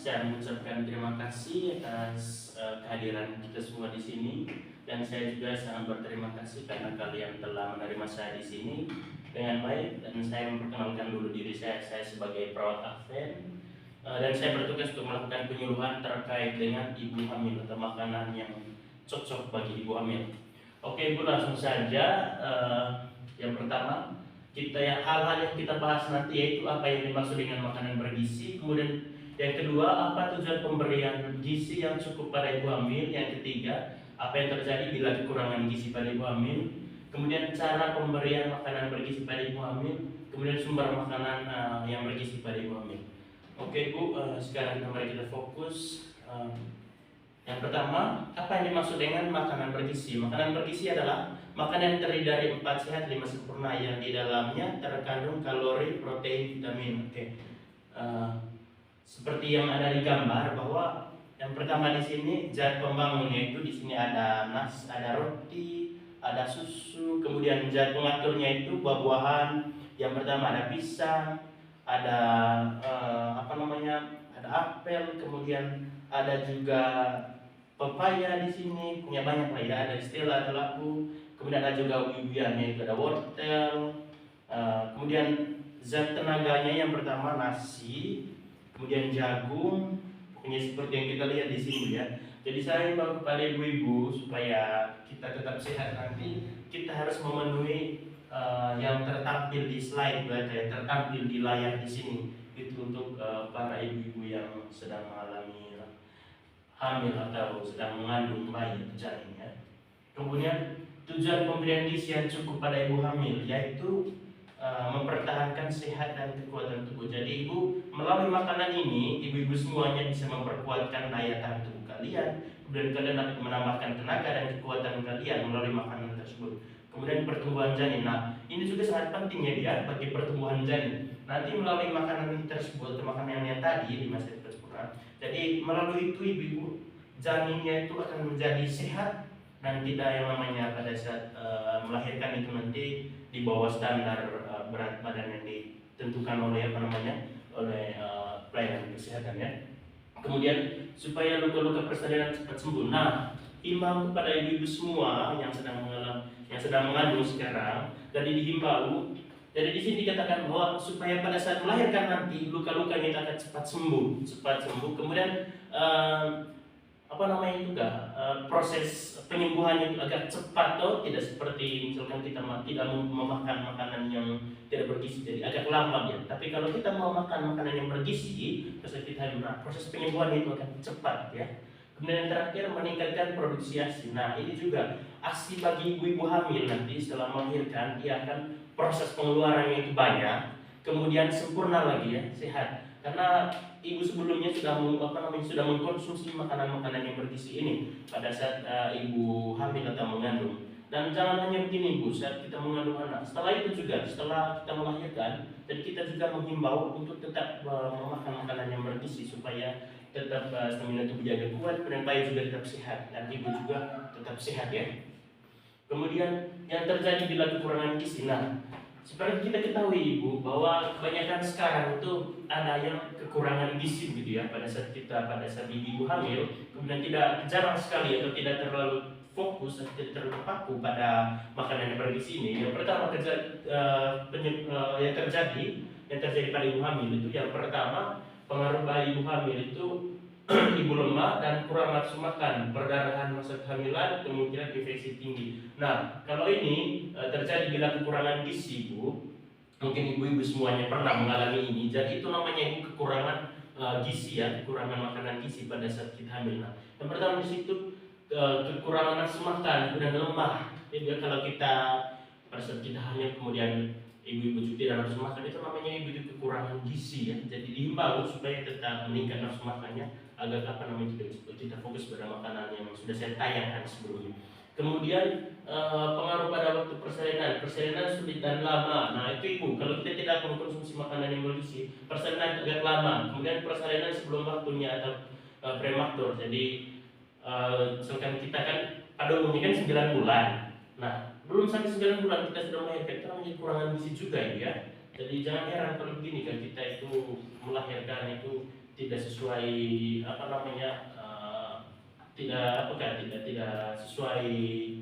saya mengucapkan terima kasih atas kehadiran kita semua di sini, dan saya juga sangat berterima kasih karena kalian telah menerima saya di sini dengan baik. Dan saya memperkenalkan dulu diri saya sebagai perawat Advent, dan saya bertugas untuk melakukan penyuluhan terkait dengan ibu hamil atau makanan yang cocok bagi ibu hamil. Oke Ibu, langsung saja. Yang pertama, hal-hal yang kita bahas nanti yaitu apa yang dimaksud dengan makanan bergizi. Kemudian yang kedua, apa tujuan pemberian gizi yang cukup pada ibu hamil. Yang ketiga, apa yang terjadi bila kekurangan gizi pada ibu hamil. Kemudian cara pemberian makanan bergizi pada ibu hamil. Kemudian sumber makanan yang bergizi pada ibu hamil. Oke Bu, sekarang mari kita fokus. Yang pertama, apa yang dimaksud dengan makanan bergizi? Makanan bergizi adalah makanan yang terdiri dari 4 sehat 5 sempurna yang di dalamnya terkandung kalori, protein, vitamin. Oke. Seperti yang ada di gambar, bahwa yang pertama di sini zat pembangun, yaitu di sini ada ada roti, ada susu, kemudian zat pengaturnya itu buah-buahan. Yang pertama ada pisang, ada ada apel, kemudian ada juga pepaya di sini, punya banyak lah ya, ada stella, ada labu, kemudian ada juga ubi-ubian, yaitu ada wortel. Kemudian zat tenaganya yang pertama nasi, kemudian jagung, pokoknya seperti yang kita lihat di sini ya. Jadi saya himbau kepada ibu-ibu supaya kita tetap sehat nanti, kita harus memenuhi yang tertampil di slide, yang tertampil di layar di sini. Itu untuk para ibu-ibu yang sedang mengalami hamil atau sedang mengandung bayi atau janin ya. Kemudian tujuan pemberian gizi yang cukup pada ibu hamil yaitu mempertahankan sehat dan kekuatan tubuh. Jadi ibu melalui makanan ini, ibu-ibu semuanya bisa memperkuatkan daya tahan tubuh kalian. Kemudian kalian dapat menambahkan tenaga dan kekuatan kalian melalui makanan tersebut. Kemudian pertumbuhan janin. Nah, ini juga sangat penting ya dia bagi pertumbuhan janin. Nanti melalui makanan tersebut, makanan yang tadi di masa sempurna. Jadi melalui itu ibu-ibu janinnya itu akan menjadi sehat dan tidak yang namanya pada saat melahirkan itu nanti di bawah standar berat badan yang ditentukan oleh oleh pelayanan kesehatan ya. Kemudian supaya luka-luka persalinan cepat sembuh. Nah, imbau kepada ibu-ibu semua yang sedang mengandung sekarang, jadi dihimbau. Jadi di sini dikatakan bahwa supaya pada saat melahirkan nanti luka-lukanya itu akan cepat sembuh. Kemudian proses penyembuhannya itu agak cepat, atau tidak seperti misalkan kita tidak memakan makanan yang tidak bergizi, jadi agak lama ya. Tapi kalau kita mau makan makanan yang bergizi, proses penyembuhannya itu akan cepat ya. Kemudian yang terakhir, meningkatkan produksi ASI. Nah, ini juga ASI bagi ibu-ibu hamil nanti setelah melahirkan, dia akan proses pengeluarannya itu banyak, kemudian sempurna lagi ya, sehat. Karena ibu sebelumnya sudah mengkonsumsi makanan-makanan yang bergizi ini pada saat ibu hamil atau mengandung. Dan jangan hanya begini ibu, saat kita mengandung anak, setelah itu juga, setelah kita melahirkan, dan kita juga menghimbau untuk tetap memakan makanan yang bergizi supaya tetap stamina tubuh jaga kuat, dan bayi juga tetap sehat, dan ibu juga tetap sehat ya. Kemudian yang terjadi bila kekurangan gizi. Nah, seperti kita ketahui ibu bahwa kebanyakan sekarang itu ada yang kekurangan gizi gitu ya pada saat ibu hamil, kemudian jarang sekali atau tidak terlalu fokus atau tidak terlalu paku pada makanan yang bergizi ini. Yang pertama yang terjadi pada ibu hamil itu, yang pertama, pengaruh bayi ibu hamil itu ibu lemah dan kurang nafsu makan, perdarahan masa kehamilan, kemungkinan infeksi tinggi. Nah, kalau ini terjadi bila kekurangan gizi ibu, mungkin ibu-ibu semuanya pernah mengalami ini. Jadi itu namanya kekurangan gizi ya, kekurangan makanan gizi pada saat kita hamil. Nah, yang pertama di situ kekurangan nafsu makan dan lemah. Jadi kalau kita pada saat kita hamil kemudian ibu-ibu juga tidak nafsu makan, itu namanya ibu kekurangan gizi ya. Jadi dihimbau supaya tetap meningkat nafsu makannya agar kita fokus pada makanan yang sudah saya tayangkan sebelumnya. Kemudian pengaruh pada waktu persalinan sulit dan lama. Nah itu ibu, kalau kita tidak mengkonsumsi makanan yang bergizi, persalinan agak lama. Kemudian persalinan sebelum waktunya atau prematur. Jadi misalkan kita kan pada umumnya kan 9 bulan. Nah belum sampai 9 bulan kita sudah melahirkan, itu namanya kekurangan gizi juga ya. Jadi jangan heran kalau begini kan, kita itu melahirkan itu tidak sesuai apa namanya tidak sesuai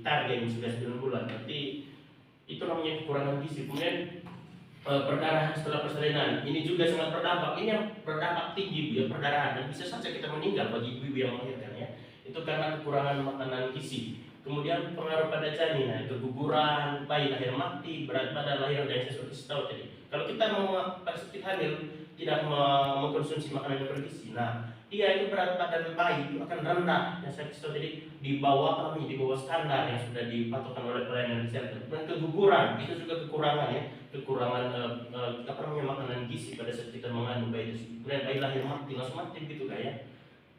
target yang sudah 9 bulan, berarti itu namanya kekurangan gizi. Kemudian perdarahan setelah persalinan ini juga sangat berdampak. Ini yang berdampak tinggi Bu ya, perdarahan, dan bisa saja kita meninggal bagi ibu-ibu yang melahirkan ya. Itu karena kekurangan makanan gizi. Kemudian pengaruh pada janin, nah, keguguran, bayi lahir mati, berat badan lahir, dan seperti tahu tadi. Kalau kita mau pada sakit hamil tidak mengkonsumsi makanan yang bergizi, nah dia itu berat badan bayi itu akan rendah, yang saya tahu tadi di bawah standar yang sudah dipatokkan oleh pelayanan kesehatan. Dan keguguran itu juga kekurangan ya, kekurangan apa namanya makanan gizi pada saat kita mengandung bayi itu. Kemudian bayi lahir mati, langsung mati gitu kayak.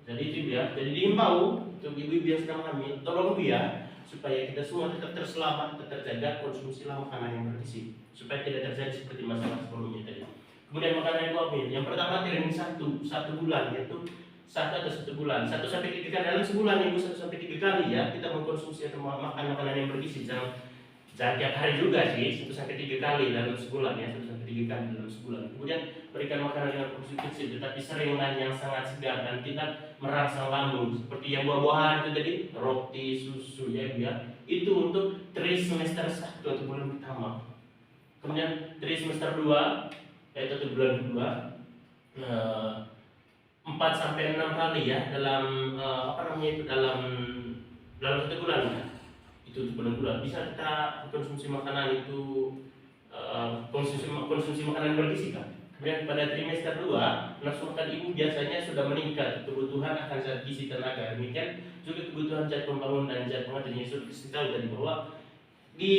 Jadi itu ya, jadi dihimbau untuk ibu-ibu yang sedang hamil, tolong ya supaya kita semua tetap terselamat, tetap terjaga, konsumsilah makanan yang bergizi supaya tidak terjadi seperti masalah sebelumnya tadi. Kemudian makanan yang hamil, yang pertama training satu bulan, yaitu 1 bulan, 1 sampai 3 kali dalam sebulan, ibu 1 sampai 3 kali ya kita mengkonsumsi atau makan makanan yang bergizi. Jangan tiap hari juga sih, 1 sampai 3 kali dalam sebulan ya, 1 sampai 3 kali dalam sebulan. Kemudian berikan makanan yang konsumsi tetapi sering dan yang sangat segar dan tidak merangsang lambung, seperti yang buah-buahan itu tadi, roti, susu ya Bu ya. Itu untuk trimester 1 atau bulan pertama. Kemudian trimester 2 yaitu untuk bulan kedua, 4 sampai 6 kali ya dalam apa namanya itu dalam 1 bulan ya. Itu untuk bulan-bulan bisa kita konsumsi makanan itu konsumsi makanan bergizi kan. Kemudian pada trimester 2 nafsu makan ibu biasanya sudah meningkat, kebutuhan akan zat gizi tenaga, demikian juga kebutuhan zat pembangun dan zat penguat. Jadi sudah kita tahu tadi bahwa di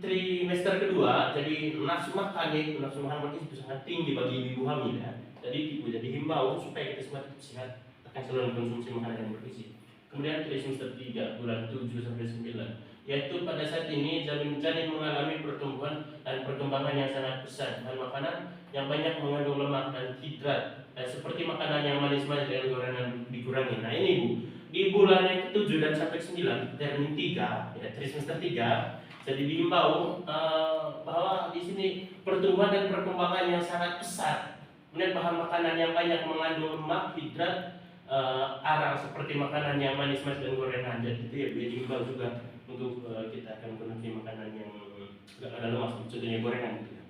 trimester kedua, jadi nafsu makan itu sangat tinggi bagi ibu hamil ya. Jadi ibu jadi himbau supaya kita semua tetap sehat, akan selalu konsumsi makanan yang bergizi. Kemudian trimester 3 bulan 7 sampai 9, yaitu pada saat ini janin mengalami pertumbuhan dan perkembangan yang sangat pesat, dan makanan yang banyak mengandung lemak dan hidrat, seperti makanan yang manis-manis dan gorengan dikurangi. Nah ini Bu, di bulan yang ke-7 dan sampai 9, termin 3 ya, trimester 3, jadi dihimbau bahwa di sini pertumbuhan dan perkembangan yang sangat pesat, kemudian bahan makanan yang banyak mengandung lemak, hidrat, arang seperti makanan yang manis-manis dan gorengan. Jadi itu ya dihimbau juga untuk kita akan konsumsi makanan yang tidak ada lemak, contohnya gorengan gitu ya.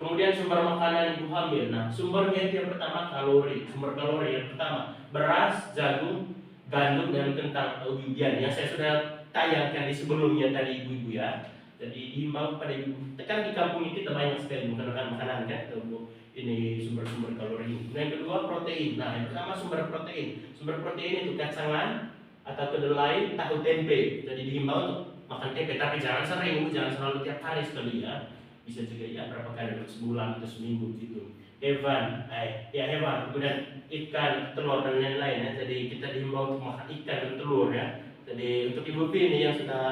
Kemudian sumber makanan ibu hamil. Nah, sumbernya itu yang pertama kalori. Sumber kalori yang pertama beras, jagung, gandum, dan kentang atau ubian yang saya sudah tayangkan di sebelumnya tadi ibu-ibu ya. Jadi dihimbau pada ibu. Tekan di kampung ini kita banyak sekali makanan kan, ini sumber-sumber kalori ini. Nah, yang kedua protein. Nah, yang pertama sumber protein. Sumber protein itu kacang atau kedelai, tahu, tempe. Jadi dihimbau untuk makan tempe, tapi jangan sering, jangan selalu tiap hari sekali ya. Bisa juga ya berapa kali dalam sebulan atau seminggu gitu. Hewan, kemudian ikan, telur dan lain-lain ya. Jadi kita dihimbau untuk makan ikan dan telur ya. Jadi untuk ibu Vini yang sudah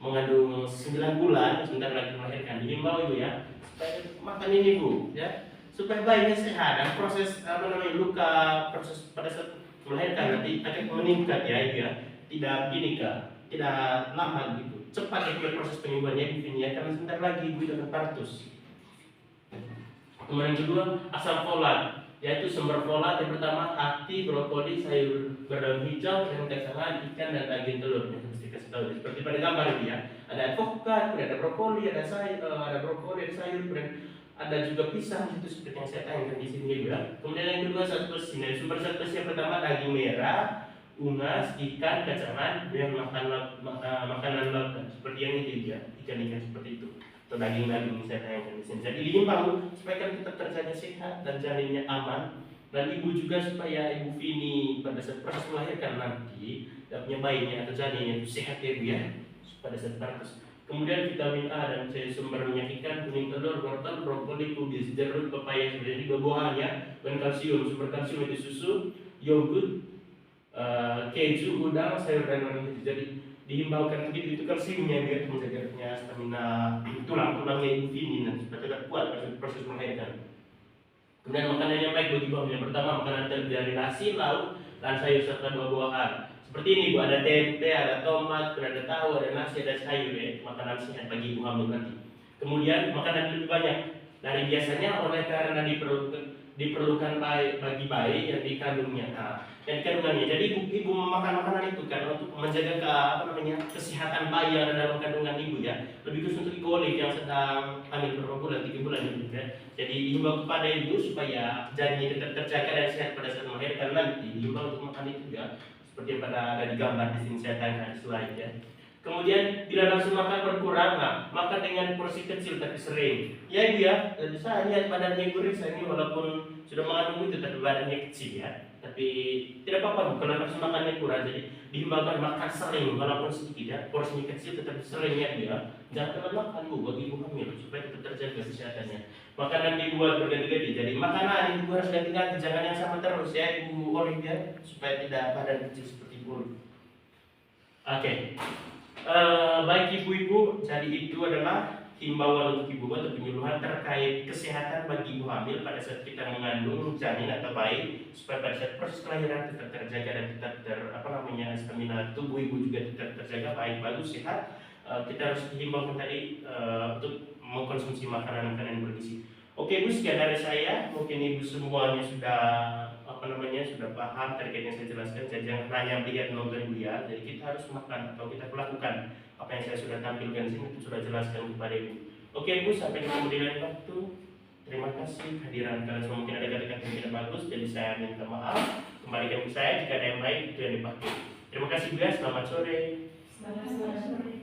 mengandung 9 bulan, sebentar lagi melahirkan, dihimbau ibu ya supaya makan ini Bu ya, supaya bayinya sehat dan proses luka proses pada saat melahirkan nanti akan meningkat ya ibu ya. Tidak gini Kak, tidak lama gitu, cepat ya proses penyembuhannya ibu ya, karena sebentar lagi ibu akan partus. Kemudian kedua asam folat, yaitu sumber folat yang pertama hati, brokoli, sayur berdaun hijau, dan kacang, ikan, dan daging telur. Yang mesti kasih tahu seperti pada gambar ini ya. Ada avokat, ada brokoli, ada sayur, kemudian ada juga pisang itu seperti yang saya tayangkan di sini ya. Kemudian yang kedua zat besi. Nah, sumber zat besi yang pertama daging merah, unas, ikan, kacang, dan makanan laut seperti yang ini ya, ikan-ikan seperti itu. Atau daging-daging saya tayangkan di sini. Jadi dihimbau supaya kan tetap terjaga sehat dan janinnya aman, dan ibu juga supaya ibu Vini pada saat proses melahirkan nanti punya bayinya atau janinnya itu sehat ya Bu ya pada saat partus. Kemudian vitamin A dan C sumbernya ikan, kuning telur, wortel, brokoli, kubis, jeruk, pepaya, jadi buah-buahannya, dan kalsium. Sumber kalsium itu susu, yogurt, keju, udang, sayur dan lain-lain. Jadi dihimbaukan begitu itu kalsiumnya biar menjaganya stamina tulang-tulangnya ibu Vini dan supaya tetap kuat pada proses melahirkan. Kemudian makanan yang baik bagi ibu yang pertama makanan terdiri dari nasi, lauk, dan sayur serta buah-buahan. Seperti ini Bu, ada tempe, ada tomat, ada tahu, ada nasi, ada sayur ya, makanan sehat bagi ibu hamil nanti. Kemudian makanan lebih banyak Nah, biasanya oleh karena diperlukan bagi bayi yang dikandungnya. Nah, yang dikandungannya. Jadi ibu memakan makanan itu kan untuk menjaga kesehatan bayi yang ada dalam kandungan ibu ya. Lebih khusus untuk Ikolik yang sedang hamil berapa bulan, 3 bulan gitu ya. Jadi dihimbau kepada ibu supaya janinnya tetap terjaga dan sehat pada saat melahirkan nanti. Dihimbau untuk makan itu ya. Seperti yang ada di gambar di sini saya tanya di slide ya. Kemudian bila nafsu makan berkurang, nah, makan dengan porsi kecil tapi sering. Ya ibu ya, jadi saya lihat badannya ibu Risa ini walaupun sudah mengandung itu tapi badannya kecil ya. Tapi tidak apa-apa bu, kalau nafsu makannya kurang, jadi dihimbaukan makan sering walaupun sedikit ya, porsinya kecil tetapi sering ya bu ya. Jangan telan makan bu bagi ibu hamil supaya tetap terjaga kesehatannya. Makanan dibuat berganti-ganti, jadi makanan ibu harus ganti-ganti, jangan yang sama terus ya ibu Olivia supaya tidak badan kecil seperti ibu. Oke. Baik ibu-ibu, jadi itu adalah himbauan untuk ibu atau penyuluhan terkait kesehatan bagi ibu hamil pada saat kita mengandung janin atau bayi supaya pada saat proses kelahiran tetap terjaga dan tetap stamina tubuh ibu juga tetap terjaga baik, bagus, sehat. Kita harus dihimbaukan tadi untuk mengkonsumsi makanan-makanan bergizi. Oke ibu, sekian dari saya. Mungkin ibu semuanya sudah sudah paham terkait yang saya jelaskan. Jadi jangan hanya melihat nonton dia. Jadi kita harus makan atau kita lakukan apa yang saya sudah tampilkan sini, sudah jelaskan kepada ibu. Oke ibu, sampai ketemu di lain waktu. Terima kasih kehadiran kalian semua. Mungkin ada kata-kata yang tidak bagus, jadi saya minta maaf. Kembalikan ke saya jika ada yang baik itu yang dipakai. Terima kasih Bu ya, selamat sore. Selamat sore.